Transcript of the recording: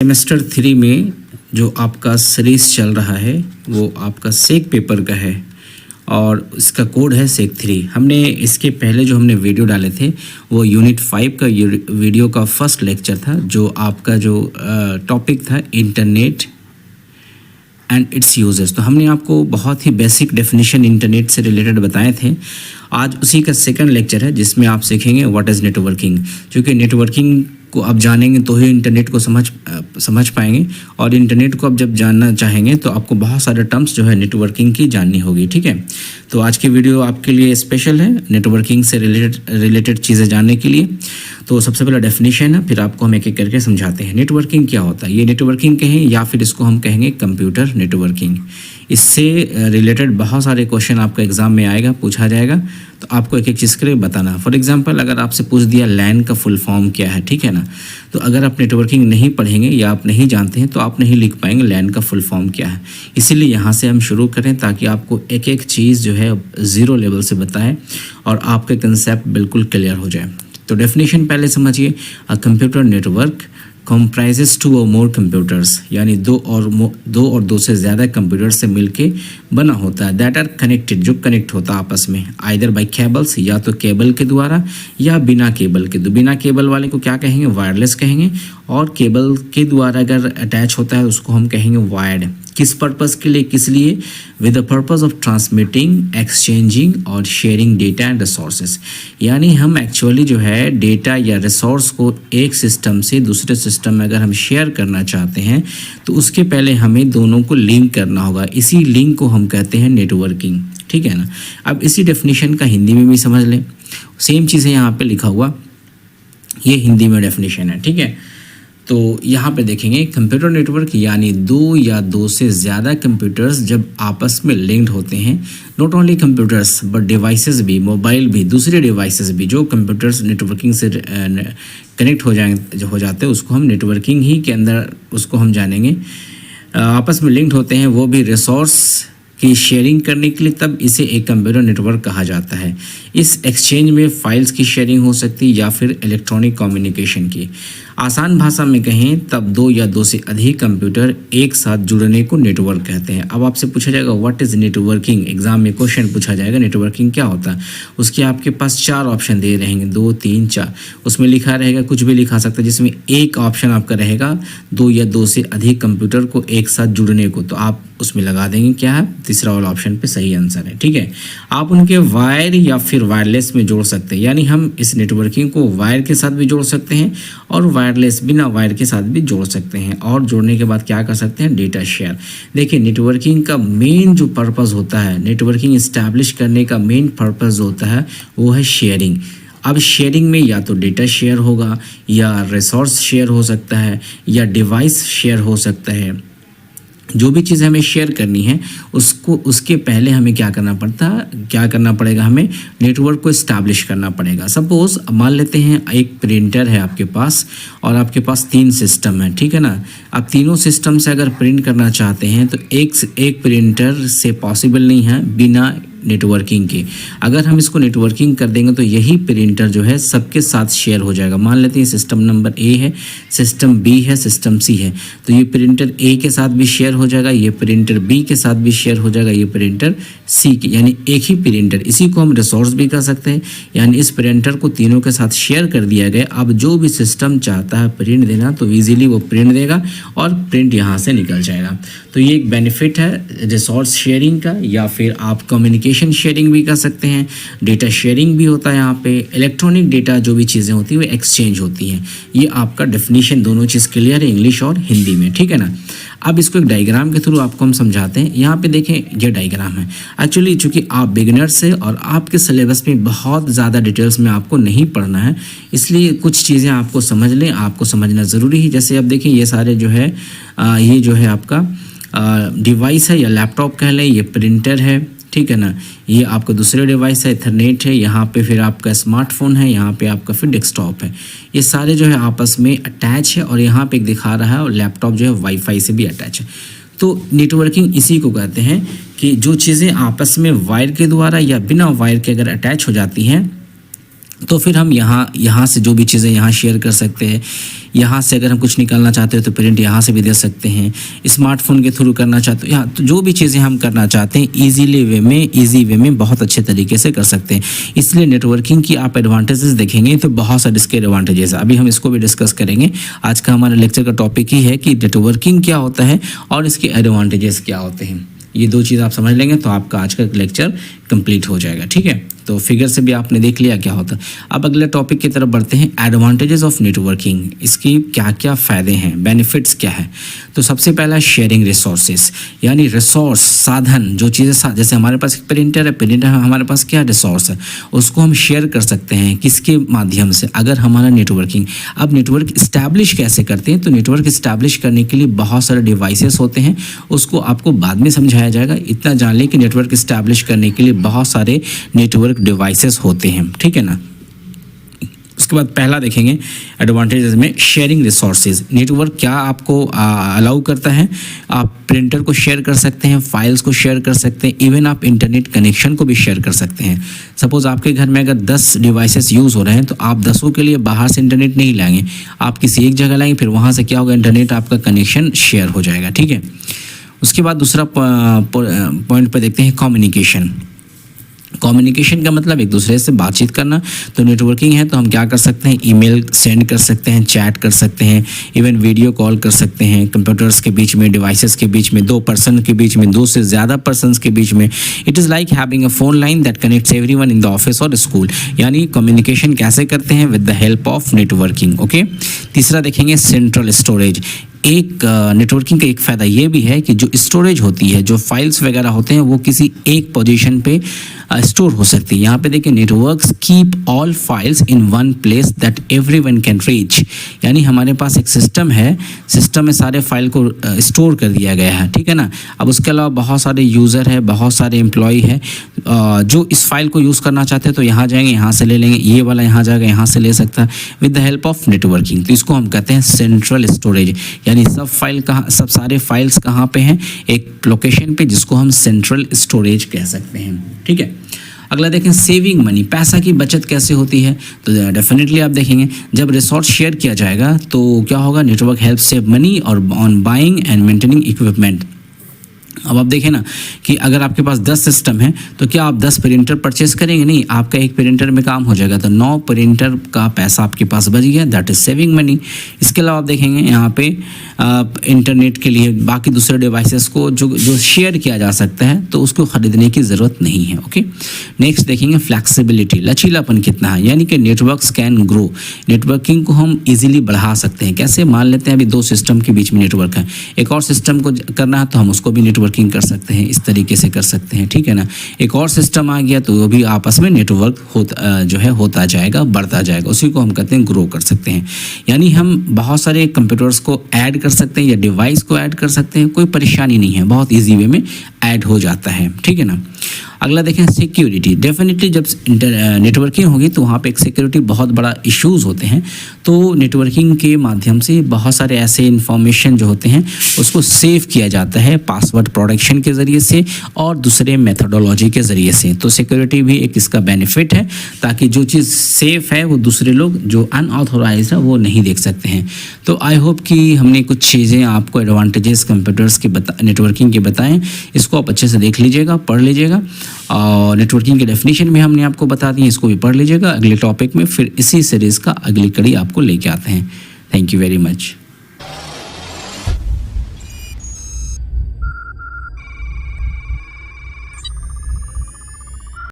Semester 3 में जो आपका सीरीज चल रहा है वो आपका सेक पेपर का है और इसका कोड है सेक 3। हमने इसके पहले जो हमने वीडियो डाले थे वो यूनिट 5 का वीडियो का फर्स्ट लेक्चर था, जो आपका जो टॉपिक था इंटरनेट एंड इट्स यूजर्स। तो हमने आपको बहुत ही बेसिक डेफिनेशन इंटरनेट से रिलेटेड बताए थे। आज उसी का सेकंड लेक्चर है जिसमें आप सीखेंगे व्हाट इज़ नेटवर्किंग। क्योंकि नेटवर्किंग को आप जानेंगे तो ही इंटरनेट को समझ पाएंगे, और इंटरनेट को आप जब जानना चाहेंगे तो आपको बहुत सारे टर्म्स जो है नेटवर्किंग की जाननी होगी। ठीक है, तो आज की वीडियो आपके लिए स्पेशल है नेटवर्किंग से रिलेटेड चीज़ें जानने के लिए। तो सबसे पहला डेफिनेशन है, फिर आपको हम एक एक करके समझाते हैं नेटवर्किंग क्या होता है। ये नेटवर्किंग कहें या फिर इसको हम कहेंगे कंप्यूटर नेटवर्किंग। इससे रिलेटेड बहुत सारे क्वेश्चन आपका एग्जाम में आएगा, पूछा जाएगा, तो आपको एक एक चीज़ के लिए बताना। फॉर एग्जांपल अगर आपसे पूछ दिया लैन का फुल फॉर्म क्या है, ठीक है ना, तो अगर आप नेटवर्किंग नहीं पढ़ेंगे या आप नहीं जानते हैं तो आप नहीं लिख पाएंगे लैन का फुल फॉर्म क्या है। इसीलिए यहाँ से हम शुरू करें ताकि आपको एक एक चीज़ जो है ज़ीरो लेवल से बताएं और आपके कंसेप्ट बिल्कुल क्लियर हो जाए। तो डेफिनेशन पहले समझिए। A computer network comprises two or more computers, यानी दो और दो से ज़्यादा कंप्यूटर से मिलके बना होता है। दैट आर कनेक्टेड, जो कनेक्ट होता है आपस में, आइदर बाय केबल्स, या तो केबल के द्वारा या बिना केबल के। तो बिना केबल वाले को क्या कहेंगे, वायरलेस कहेंगे, और केबल के द्वारा अगर अटैच होता है उसको हम कहेंगे वायर्ड। किस पर्पज़ के लिए, किस लिए, with the purpose of transmitting, exchanging और शेयरिंग डेटा एंड रिसोर्सेज। यानी हम एक्चुअली जो है डेटा या रिसोर्स को एक सिस्टम से दूसरे सिस्टम में अगर हम शेयर करना चाहते हैं तो उसके पहले हमें दोनों को लिंक करना होगा। इसी लिंक को हम कहते हैं नेटवर्किंग। ठीक है ना। अब इसी डेफिनेशन का हिंदी में भी समझ लें। सेम चीज़ें यहाँ पे लिखा हुआ, ये हिंदी में डेफिनेशन है। ठीक है, तो यहाँ पे देखेंगे कंप्यूटर नेटवर्क यानी दो या दो से ज़्यादा कंप्यूटर्स जब आपस में लिंक्ड होते हैं। Not only computers but devices भी, मोबाइल भी, दूसरे डिवाइसेस भी, जो कंप्यूटर्स नेटवर्किंग से कनेक्ट हो जाते हैं उसको हम नेटवर्किंग ही के अंदर उसको हम जानेंगे। आपस में लिंक्ड होते हैं वो भी रिसोर्स की शेयरिंग करने के लिए, तब इसे एक कंप्यूटर नेटवर्क कहा जाता है। इस एक्सचेंज में फाइल्स की शेयरिंग हो सकती है या फिर इलेक्ट्रॉनिक कम्युनिकेशन की। आसान भाषा में कहें तब दो या दो से अधिक कंप्यूटर एक साथ जुड़ने को नेटवर्क कहते हैं। अब आपसे पूछा जाएगा व्हाट इज़ नेटवर्किंग, एग्जाम में क्वेश्चन पूछा जाएगा नेटवर्किंग क्या होता है। उसके आपके पास 4 ऑप्शन दे रहेंगे, 2, 3, 4, उसमें लिखा रहेगा, कुछ भी लिखा सकता है, जिसमें एक ऑप्शन आपका रहेगा दो या दो से अधिक कंप्यूटर को एक साथ जुड़ने को, तो आप उसमें लगा देंगे क्या है, तीसरा वाला ऑप्शन पे सही आंसर है। ठीक है, आप उनके वायर या फिर वायरलेस में जोड़ सकते हैं, यानी हम इस नेटवर्किंग को वायर के साथ भी जोड़ सकते हैं और वायरलेस बिना वायर के साथ भी जोड़ सकते हैं। और जोड़ने के बाद क्या कर सकते हैं, डेटा शेयर। देखिए नेटवर्किंग का मेन जो पर्पज़ होता है, नेटवर्किंग इस्टेब्लिश करने का मेन पर्पज़ होता है वो है शेयरिंग। अब शेयरिंग में या तो डेटा शेयर होगा, या रिसोर्स शेयर हो सकता है, या डिवाइस शेयर हो सकता है। जो भी चीज़ हमें शेयर करनी है उसके पहले हमें क्या करना पड़ेगा, हमें नेटवर्क को इस्टेब्लिश करना पड़ेगा। सपोज़ मान लेते हैं एक प्रिंटर है आपके पास और आपके पास 3 सिस्टम है। ठीक है ना। अब तीनों सिस्टम से अगर प्रिंट करना चाहते हैं तो एक प्रिंटर से पॉसिबल नहीं है बिना नेटवर्किंग के। अगर हम इसको नेटवर्किंग कर देंगे तो यही प्रिंटर जो है सबके साथ शेयर हो जाएगा। मान लेते हैं सिस्टम नंबर ए है, सिस्टम बी है, सिस्टम सी है, तो ये प्रिंटर ए के साथ भी शेयर हो जाएगा, ये प्रिंटर बी के साथ भी शेयर हो जाएगा, ये प्रिंटर सी के, यानी एक ही प्रिंटर। इसी को हम रिसोर्स भी कर सकते हैं, यानी इस प्रिंटर को तीनों के साथ शेयर कर दिया गया। अब जो भी सिस्टम चाहता है प्रिंट देना तो ईजिली वो प्रिंट देगा और प्रिंट यहाँ से निकल जाएगा। तो ये एक बेनिफिट है रिसोर्स शेयरिंग का, या फिर आप कम्युनिकेशन शेयरिंग भी कर सकते हैं, डेटा शेयरिंग भी होता है। यहाँ पे इलेक्ट्रॉनिक डेटा जो भी चीज़ें होती हैं वो एक्सचेंज होती हैं। ये आपका डेफिनेशन दोनों चीज़ क्लियर है, इंग्लिश और हिंदी में। ठीक है ना। अब इसको एक डायग्राम के थ्रू आपको हम समझाते हैं। यहाँ पे देखें ये डायग्राम है। एक्चुअली चूँकि आप बिगिनर्स है और आपके सिलेबस में बहुत ज़्यादा डिटेल्स में आपको नहीं पढ़ना है, इसलिए कुछ चीज़ें आपको समझ लें, आपको समझना ज़रूरी है। जैसे अब देखें ये सारे जो है ये जो है आपका डिवाइस है या लैपटॉप कह लें, ये प्रिंटर है। ठीक है ना। ये आपका दूसरे डिवाइस है, इथरनेट है, यहाँ पे फिर आपका स्मार्टफोन है, यहाँ पे आपका फिर डेस्कटॉप है। ये सारे जो है आपस में अटैच है, और यहाँ पे एक दिखा रहा है और लैपटॉप जो है वाईफाई से भी अटैच है। तो नेटवर्किंग इसी को कहते हैं कि जो चीज़ें आपस में वायर के द्वारा या बिना वायर के अगर अटैच हो जाती हैं तो फिर हम यहाँ से जो भी चीज़ें यहाँ शेयर कर सकते हैं, यहाँ से अगर हम कुछ निकालना चाहते हैं तो प्रिंट यहाँ से भी दे सकते हैं, स्मार्टफोन के थ्रू करना चाहते हो यहाँ, तो जो भी चीज़ें हम करना चाहते हैं ईजी वे में बहुत अच्छे तरीके से कर सकते हैं। इसलिए नेटवर्किंग की आप एडवांटेजेस देखेंगे तो बहुत सारे इसके एडवांटेजेस है, अभी हम इसको भी डिस्कस करेंगे। आज का हमारा लेक्चर का टॉपिक ही है कि नेटवर्किंग क्या होता है और इसके एडवांटेजेस क्या होते हैं। ये दो चीज़ आप समझ लेंगे तो आपका आज का लेक्चर कंप्लीट हो जाएगा, ठीक है। तो फिगर से भी आपने देख लिया क्या होता है। अब अगले टॉपिक की तरफ बढ़ते हैं, एडवांटेजेस ऑफ नेटवर्किंग। इसकी क्या क्या फ़ायदे हैं, बेनिफिट्स क्या है। तो सबसे पहला शेयरिंग रिसोर्सेज, यानी रिसोर्स साधन, जो चीज़ें जैसे हमारे पास एक प्रिंटर है, प्रिंटर हमारे पास क्या रिसोर्स है, उसको हम शेयर कर सकते हैं किसके माध्यम से, अगर हमारा नेटवर्किंग। अब नेटवर्क इस्टेब्लिश कैसे करते हैं, तो नेटवर्क इस्टेब्लिश करने के लिए बहुत सारे डिवाइसेस होते हैं, उसको आपको बाद में समझाया जाएगा। इतना जान लें कि नेटवर्क इस्टेब्लिश करने के लिए बहुत सारे नेटवर्क डिवाइसेस होते हैं, ठीक है ना। उसके बाद पहला देखेंगे एडवांटेजेस में शेयरिंग रिसोर्सेज। नेटवर्क क्या आपको अलाउ करता है, आप प्रिंटर को शेयर कर सकते हैं, फाइल्स को शेयर कर सकते हैं, इवन आप इंटरनेट कनेक्शन को भी शेयर कर सकते हैं। सपोज आपके घर में अगर 10 डिवाइसेस यूज़ हो रहे हैं तो आप 10 के लिए बाहर से इंटरनेट नहीं लाएंगे, आप किसी एक जगह लाएंगे, फिर वहाँ से क्या होगा, इंटरनेट आपका कनेक्शन शेयर हो जाएगा, ठीक है। उसके बाद दूसरा पॉइंट पर देखते हैं कम्युनिकेशन। कम्युनिकेशन का मतलब एक दूसरे से बातचीत करना। तो नेटवर्किंग है तो हम क्या कर सकते हैं, ईमेल सेंड कर सकते हैं, चैट कर सकते हैं, इवन वीडियो कॉल कर सकते हैं, कंप्यूटर्स के बीच में, डिवाइसेस के बीच में, 2 पर्सन के बीच में, 2 से ज़्यादा पर्सन्स के बीच में। It is like having a phone line that connects everyone in the office और स्कूल। यानी कम्युनिकेशन कैसे करते हैं, with the help of networking, okay. तीसरा देखेंगे सेंट्रल स्टोरेज। एक नेटवर्किंग का एक फ़ायदा ये भी है कि जो स्टोरेज होती है, जो फाइल्स वगैरह होते हैं, वो किसी एक पोजीशन पे स्टोर हो सकती है। यहाँ पे देखिए, networks keep all files in one place that everyone can reach. यानी हमारे पास एक सिस्टम है, सिस्टम में सारे फाइल को स्टोर कर दिया गया है, ठीक है ना। अब उसके अलावा बहुत सारे यूज़र है, बहुत सारे एम्प्लॉय है जो इस फाइल को यूज़ करना चाहते हैं, तो यहाँ जाएंगे, यहाँ से ले लेंगे, ये वाला यहाँ जाएगा, यहाँ से ले सकता है with the help of networking. तो इसको हम कहते हैं सेंट्रल स्टोरेज। यानी सब सारे फाइल्स कहाँ पे हैं, एक लोकेशन पे, जिसको हम सेंट्रल स्टोरेज कह सकते हैं, ठीक है। अगला देखें सेविंग मनी, पैसा की बचत कैसे होती है। तो डेफिनेटली आप देखेंगे जब रिसोर्स शेयर किया जाएगा तो क्या होगा, नेटवर्क हेल्प सेव मनी और on buying and maintaining equipment. अब आप देखें ना कि अगर आपके पास 10 सिस्टम है तो क्या आप 10 प्रिंटर परचेस करेंगे, नहीं, आपका एक प्रिंटर में काम हो जाएगा, तो 9 प्रिंटर का पैसा आपके पास बच गया, दैट इज सेविंग मनी। इसके अलावा आप देखेंगे यहाँ पे इंटरनेट के लिए बाकी दूसरे डिवाइसेस को जो शेयर किया जा सकता है, तो उसको ख़रीदने की ज़रूरत नहीं है, ओके। नेक्स्ट देखेंगे फ्लैक्सिबिलिटी, लचीलापन कितना है, यानी कि नेटवर्क्स कैन ग्रो। नेटवर्किंग को हम इजीली बढ़ा सकते हैं। कैसे, मान लेते हैं अभी 2 सिस्टम के बीच में नेटवर्क है, एक और सिस्टम को करना है तो हम उसको भी नेटवर्किंग कर सकते हैं, इस तरीके से कर सकते हैं, ठीक है ना। एक और सिस्टम आ गया तो वो भी आपस में नेटवर्क होता जाएगा, बढ़ता जाएगा, उसी को हम कहते हैं ग्रो कर सकते हैं। यानी हम बहुत सारे कंप्यूटर्स को ऐड कर सकते हैं या डिवाइस को ऐड कर सकते हैं, कोई परेशानी नहीं है, बहुत ईजी वे में ऐड हो जाता है, ठीक है ना। अगला देखें सिक्योरिटी। डेफिनेटली जब नेटवर्किंग होगी तो वहाँ पे एक सिक्योरिटी बहुत बड़ा इश्यूज़ होते हैं, तो नेटवर्किंग के माध्यम से बहुत सारे ऐसे इन्फॉर्मेशन जो होते हैं उसको सेव किया जाता है पासवर्ड प्रोटेक्शन के ज़रिए से और दूसरे मेथडोलॉजी के ज़रिए से। तो सिक्योरिटी भी एक इसका बेनिफिट है, ताकि जो चीज़ सेफ़ है वो दूसरे लोग जो अनऑथोराइज है वो नहीं देख सकते हैं। तो आई होप कि हमने कुछ चीज़ें आपको एडवांटेजेस कंप्यूटर्स के नेटवर्किंग के बताएं, इसको आप अच्छे से देख लीजिएगा, पढ़ लीजिएगा, और नेटवर्किंग के डेफिनेशन में हमने आपको बता दी, इसको भी पढ़ लीजिएगा। अगले टॉपिक में फिर इसी सीरीज़ का अगली कड़ी आपको लेके आते हैं। Thank you very much.